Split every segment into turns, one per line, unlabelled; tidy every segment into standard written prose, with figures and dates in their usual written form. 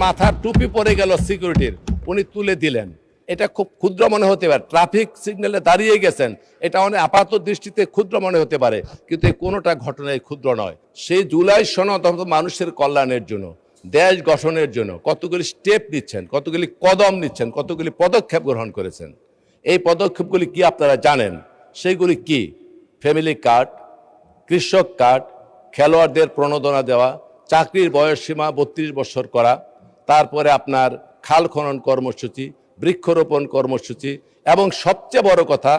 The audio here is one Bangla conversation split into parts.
মাথার টুপি পরে গেল সিকিউরিটির, উনি তুলে দিলেন। এটা খুব ক্ষুদ্র মনে হতে পারে, ট্রাফিক সিগন্যালে দাঁড়িয়ে গেছেন, এটা অনেক আপাত দৃষ্টিতে ক্ষুদ্র মনে হতে পারে, কিন্তু এই কোনোটা ঘটনায় ক্ষুদ্র নয়। সেই জুলাই সনদ মানুষের কল্যাণের জন্য, দেশ গঠনের জন্য কতগুলি স্টেপ নিচ্ছেন, কতগুলি কদম নিচ্ছেন, কতগুলি পদক্ষেপ গ্রহণ করেছেন। এই পদক্ষেপগুলি কি আপনারা জানেন? সেইগুলি কি? ফ্যামিলি কার্ড, কৃষক কার্ড, খেলোয়াড়দের প্রণোদনা দেওয়া, চাকরির বয়সসীমা 32 বছর করা, তারপরে আপনার খাল খনন কর্মসূচি, বৃক্ষরোপণ কর্মসূচি, এবং সবচেয়ে বড় কথা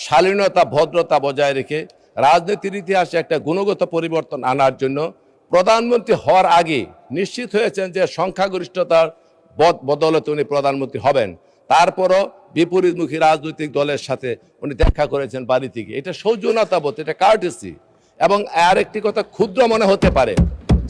শালীনতা ভদ্রতা বজায় রেখে রাজনীতির ইতিহাসে একটা গুণগত পরিবর্তন আনার জন্য প্রধানমন্ত্রী হওয়ার আগে নিশ্চিত হয়েছেন যে সংখ্যাগরিষ্ঠতার বদৌলতে উনি প্রধানমন্ত্রী হবেন। তারপরও বিপরীতমুখী রাজনৈতিক দলের সাথে উনি দেখা করেছেন বাড়ি থেকে। এটা সৌজন্যতাবোধ, এটা কার্টেসি। এবং আর একটি কথা ক্ষুদ্র মনে হতে পারে,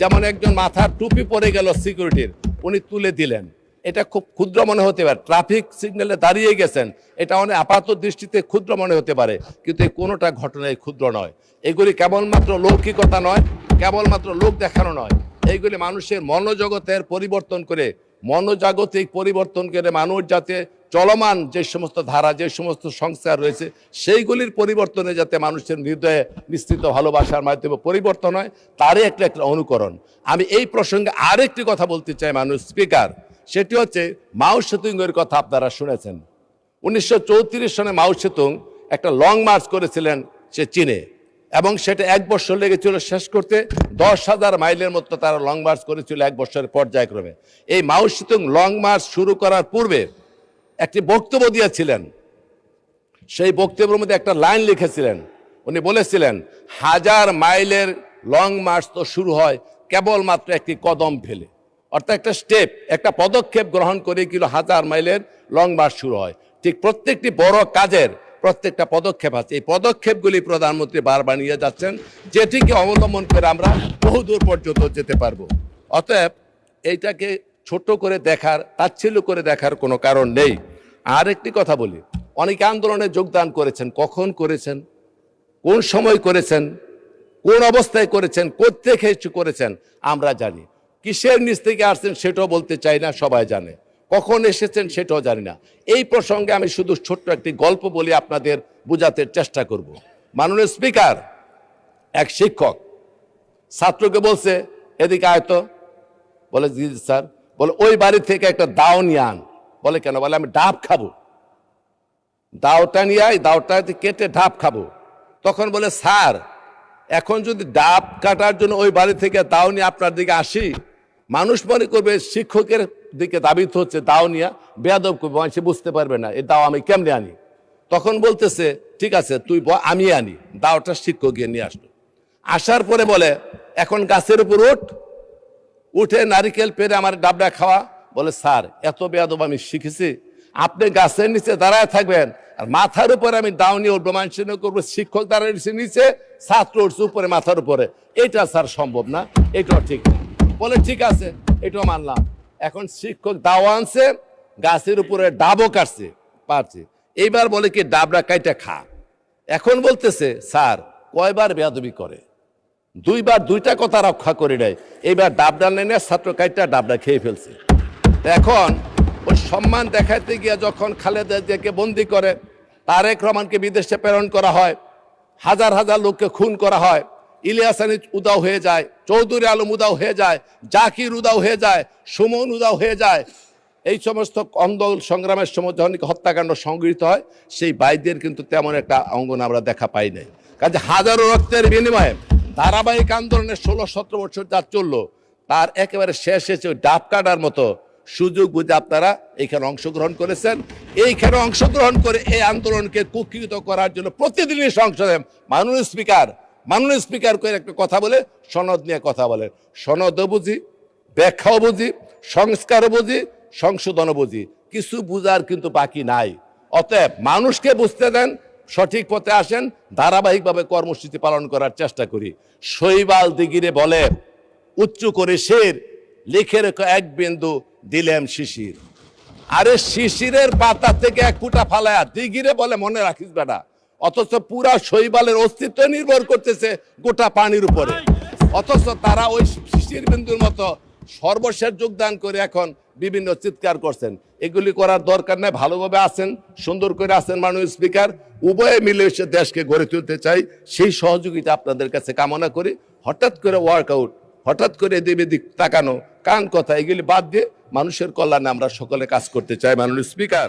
যেমন একজন মাথার টুপি পরে গেল সিকিউরিটির, উনি তুলে দিলেন। এটা খুব ক্ষুদ্র মনে হতে পারে, ট্রাফিক সিগন্যালে দাঁড়িয়ে গেছেন, এটা অনেক আপাত দৃষ্টিতে ক্ষুদ্র মনে হতে পারে, কিন্তু এই কোনোটা ঘটনায় ক্ষুদ্র নয়। এগুলি কেবলমাত্র লৌকিকতা নয়, কেবলমাত্র লোক দেখানো নয়, এইগুলি মানুষের মনোজগতের পরিবর্তন করে, মনোজাগতিক পরিবর্তন করে মানুষ যাতে চলমান যে সমস্ত ধারা, যে সমস্ত সংস্কার রয়েছে, সেইগুলির পরিবর্তনে যাতে মানুষের হৃদয়ে নিশ্চিত ভালোবাসার মাধ্যমে পরিবর্তন হয়, তারই একটা অনুকরণ। আমি এই প্রসঙ্গে আরেকটি কথা বলতে চাই মানুষ স্পিকার, সেটি হচ্ছে মাও সেতুংয়ের কথা আপনারা শুনেছেন। 1934 সনে মাও সেতুং একটা লং মার্চ করেছিলেন সে চীনে, এবং সেটা 1 বছর লেগেছিল শেষ করতে। 10,000 মাইলের মতো তারা লং মার্চ করেছিল 1 বছরের পর্যায়ক্রমে। এই মাও সেতুং লং মার্চ শুরু করার পূর্বে একটি বক্তব্য দিয়েছিলেন। সেই বক্তব্যের মধ্যে একটা লাইন লিখেছিলেন, উনি বলেছিলেন 1000 মাইলের লং মার্চ তো শুরু হয় কেবলমাত্র একটি কদম ফেলে, অর্থাৎ একটা স্টেপ, একটা পদক্ষেপ গ্রহণ করে কিলো 1000 মাইলের লং মার্চ শুরু হয়। ঠিক প্রত্যেকটি বড় কাজের প্রত্যেকটা পদক্ষেপ আছে, এই পদক্ষেপগুলি প্রধানমন্ত্রী বারবার নিয়ে যাচ্ছেন, যেটিকে অবলম্বন করে আমরা বহুদূর পর্যন্ত যেতে পারবো। অতএব এইটাকে ছোট করে দেখার, তাচ্ছিল্য করে দেখার কোনো কারণ নেই। আর একটি কথা বলি, অনেকে আন্দোলনে যোগদান করেছেন, কখন করেছেন, কোন সময় করেছেন, কোন অবস্থায় করেছেন, কোত্থেকে করেছেন আমরা জানি। কিসের নিচ থেকে আসছেন সেটাও বলতে চাই না, সবাই জানে। কখন এসেছেন সেটাও জানি না। এই প্রসঙ্গে আমি শুধু ছোট্ট একটি গল্প বলি, আপনাদের বোঝাতে চেষ্টা করব। মাননীয় স্পিকার, এক শিক্ষক ছাত্রকে বলছে এদিকে আয়তো, বলে জি স্যার। বলে ওই বাড়ি থেকে একটা দাও নিয়ে আন। বলে কেন? বলে আমি ডাব খাবো। দাওটা নিয়ে আয়, দাওটা কেটে ডাব খাবো। তখন বলে স্যার, এখন যদি ডাব কাটার জন্য ওই বাড়ি থেকে দাও নিয়ে আপনার দিকে আসি, মানুষ মনে করবে শিক্ষকের দিকে দাবিত হচ্ছে, দাও নিয়ে বেয়াদব করবে, সে বুঝতে পারবে না এই দাও আমি কেমনে আনি। তখন বলতেছে ঠিক আছে তুই আমি আনি। দাওটা শিক্ষক গিয়ে নিয়ে আসলো। আসার পরে বলে এখন গাছের উপর উঠে নারিকেল পেরে আমার ডাবটা খাওয়া। বলে স্যার, এত বেয়াদব আমি শিখেছি, আপনি গাছের নিচে দাঁড়ায় থাকবেন আর মাথার উপরে আমি দাও নিয়ে উঠবো, মানুষের করবো, শিক্ষক দাঁড়ায় নিচে, ছাত্র উঠছে উপরে, মাথার উপরে, এটা স্যার সম্ভব না, এটাও ঠিক না। বলে ঠিক আছে, এটাও মানলাম। এখন শিক্ষক দাও আনছে, গাছের উপরে ডাবও কাটছে, পারছে। এইবার বলে কি ডাবরা কাইটা খা। এখন বলতেছে স্যার কয়বার বেয়াদবি করে, 2 বার 2টা কথা রক্ষা করে নেয়, এইবার ডাবডা নেনে ছাত্র কাইটা ডাবডা খেয়ে ফেলছে। এখন ওই সম্মান দেখাইতে গিয়ে যখন খালেদা জিয়াকে বন্দি করে, তারেক রহমানকে বিদেশে প্রেরণ করা হয়, হাজার হাজার লোককে খুন করা হয়, ইলিয়াস আলী উদাও হয়ে যায়, চৌধুরী আলম উদাও হয়ে যায়, জাকির উদাও হয়ে যায়, সুমন উদাও হয়ে যায়, এই সমস্ত আন্দোলন সংগ্রামের সময় যখন হত্যাকাণ্ড সংগৃহীত হয়, সেই বাইদের কিন্তু তেমন একটা অঙ্গন আমরা দেখা পাই নাই। কাজে হাজারো রক্তের বিনিময়ে ধারাবাহিক আন্দোলনের 16-17 বছর যা চললো, তার একেবারে শেষ হয়েছে ওই ডাব কাটার মতো সুযোগ বুঝে আপনারা এইখানে অংশগ্রহণ করেছেন। এইখানে অংশগ্রহণ করে এই আন্দোলনকে কুক্ষিগত করার জন্য প্রতিদিনই সংসদে মাননীয় স্পিকার করে একটা কথা বলে, সনদ নিয়ে কথা বলেন। সনদও বুঝি, ব্যাখ্যাও বুঝি, সংস্কারও বুঝি, সংশোধনও বুঝি, কিছু বুঝার কিন্তু বাকি নাই। অতএব মানুষকে বুঝতে দেন, সঠিক পথে আসেন, ধারাবাহিকভাবে কর্মসূচি পালন করার চেষ্টা করি। শৈবাল দিগিরে বলে উচ্চ করে শের, লিখে রেখো এক বিন্দু দিলেম শিশির। আরে শিশিরের পাতা থেকে এক ফুটা ফালায়া দিগিরে বলে মনে রাখিস বেটা। অথচ পুরা শৈবালের অস্তিত্ব নির্ভর করতেছে গোটা পানির উপরে, অথচ তারা ওই শিশির বিন্দুর মতো সর্বশেষ যোগদান করে এখন বিভিন্ন চিৎকার করছেন, এগুলি করার দরকার নেই। ভালোভাবে আছেন, সুন্দর করে আছেন মাননীয় স্পিকার, উভয়ে মিলে এসে দেশকে গড়ে তুলতে চাই, সেই সহযোগিতা আপনাদের কাছে কামনা করি। হঠাৎ করে ওয়ার্কআউট, হঠাৎ করে এদিক এদিক তাকানো, কান কথা, এগুলি বাদ দিয়ে মানুষের কল্যাণে আমরা সকলে কাজ করতে চাই মাননীয় স্পিকার।